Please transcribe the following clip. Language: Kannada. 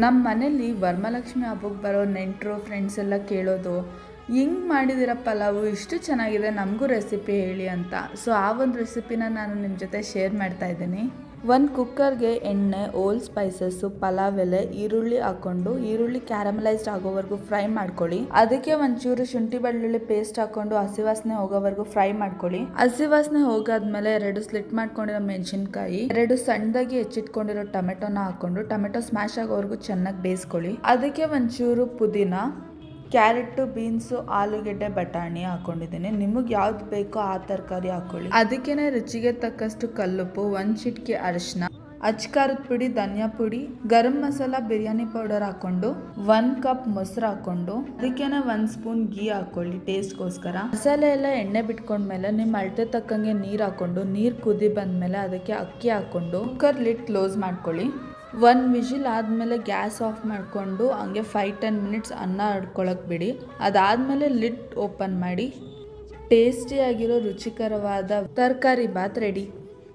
ನಮ್ಮ ಮನೇಲಿ ವರಮಹಾಲಕ್ಷ್ಮಿ ಹಬ್ಬಕ್ಕೆ ಬರೋ ನೆಂಟರು ಫ್ರೆಂಡ್ಸ್ ಎಲ್ಲ ಕೇಳೋದು, ಹಿಂಗೆ ಮಾಡಿದಿರ ಪಲಾವು ಇಷ್ಟು ಚೆನ್ನಾಗಿದೆ, ನಮಗೂ ರೆಸಿಪಿ ಹೇಳಿ ಅಂತ. ಸೊ ಆ ಒಂದು ರೆಸಿಪಿನ ನಾನು ನಿಮ್ಮ ಜೊತೆ ಶೇರ್ ಮಾಡ್ತಾ ಇದ್ದೀನಿ. ಒಂದು ಕುಕ್ಕರ್ಗೆ ಎಣ್ಣೆ, ಓಲ್ ಸ್ಪೈಸಸ್ಸು, ಪಲಾವ್ ಎಲೆ, ಈರುಳ್ಳಿ ಹಾಕ್ಕೊಂಡು ಈರುಳ್ಳಿ ಕ್ಯಾರಮಲೈಸ್ಡ್ ಆಗೋವರೆಗೂ ಫ್ರೈ ಮಾಡ್ಕೊಳ್ಳಿ. ಅದಕ್ಕೆ ಒಂಚೂರು ಶುಂಠಿ ಬೆಳ್ಳುಳ್ಳಿ ಪೇಸ್ಟ್ ಹಾಕ್ಕೊಂಡು ಹಸಿ ವಾಸನೆ ಹೋಗೋವರೆಗೂ ಫ್ರೈ ಮಾಡ್ಕೊಳ್ಳಿ. ಹಸಿ ವಾಸನೆ ಹೋಗಾದ್ಮೇಲೆ 2 ಸ್ಲಿಟ್ ಮಾಡ್ಕೊಂಡಿರೋ ಮೆಣಸಿನ್ಕಾಯಿ, 2 ಸಣ್ಣದಾಗಿ ಹೆಚ್ಚಿಟ್ಕೊಂಡಿರೋ ಟೊಮೆಟೊನ ಹಾಕ್ಕೊಂಡು ಟೊಮೆಟೊ ಸ್ಮ್ಯಾಶ್ ಆಗೋವರೆಗೂ ಚೆನ್ನಾಗಿ ಬೇಯಿಸ್ಕೊಳ್ಳಿ. ಅದಕ್ಕೆ ಒಂಚೂರು ಪುದೀನ, ಕ್ಯಾರೆಟು, ಬೀನ್ಸು, ಆಲೂಗೆಡ್ಡೆ, ಬಟಾಣಿ ಹಾಕೊಂಡಿದ್ದೀನಿ. ನಿಮಗೆ ಯಾವ್ದು ಬೇಕೋ ಆ ತರಕಾರಿ ಹಾಕೊಳ್ಳಿ. ಅದಕ್ಕೇನೆ ರುಚಿಗೆ ತಕ್ಕಷ್ಟು ಕಲ್ಲುಪ್ಪು, 1 ಚಿಟಿಕೆ ಅರಿಶಿನ, ಅಚ್ಕಾರದ ಪುಡಿ, ಧನಿಯಾ ಪುಡಿ, ಗರಂ ಮಸಾಲ, ಬಿರಿಯಾನಿ ಪೌಡರ್ ಹಾಕೊಂಡು 1 ಕಪ್ ಮೊಸರು ಹಾಕೊಂಡು ಅದಕ್ಕೇನೆ 1 ಸ್ಪೂನ್ ಗೀ ಹಾಕೊಳ್ಳಿ ಟೇಸ್ಟ್ಗೋಸ್ಕರ. ಮಸಾಲೆ ಎಲ್ಲ ಎಣ್ಣೆ ಬಿಟ್ಕೊಂಡ್ಮೇಲೆ ನಿಮ್ಮ ಅಳತೆ ತಕ್ಕಂಗೆ ನೀರು ಹಾಕೊಂಡು, ನೀರು ಕುದಿ ಬಂದ್ಮೇಲೆ ಅದಕ್ಕೆ ಅಕ್ಕಿ ಹಾಕೊಂಡು ಕುಕ್ಕರ್ ಲಿಡ್ ಕ್ಲೋಸ್ ಮಾಡ್ಕೊಳ್ಳಿ. 1 ವಿಜಿಲ್ ಆದಮೇಲೆ ಗ್ಯಾಸ್ ಆಫ್ ಮಾಡಿಕೊಂಡು ಹಂಗೆ 5-10 ಮಿನಿಟ್ಸ್ ಅನ್ನ ಹಡ್ಕೊಳಕ್ಕೆ ಬಿಡಿ. ಅದಾದಮೇಲೆ ಲಿಡ್ ಓಪನ್ ಮಾಡಿ ಟೇಸ್ಟಿಯಾಗಿರೋ ರುಚಿಕರವಾದ ತರಕಾರಿ ಬಾತ್ ರೆಡಿ.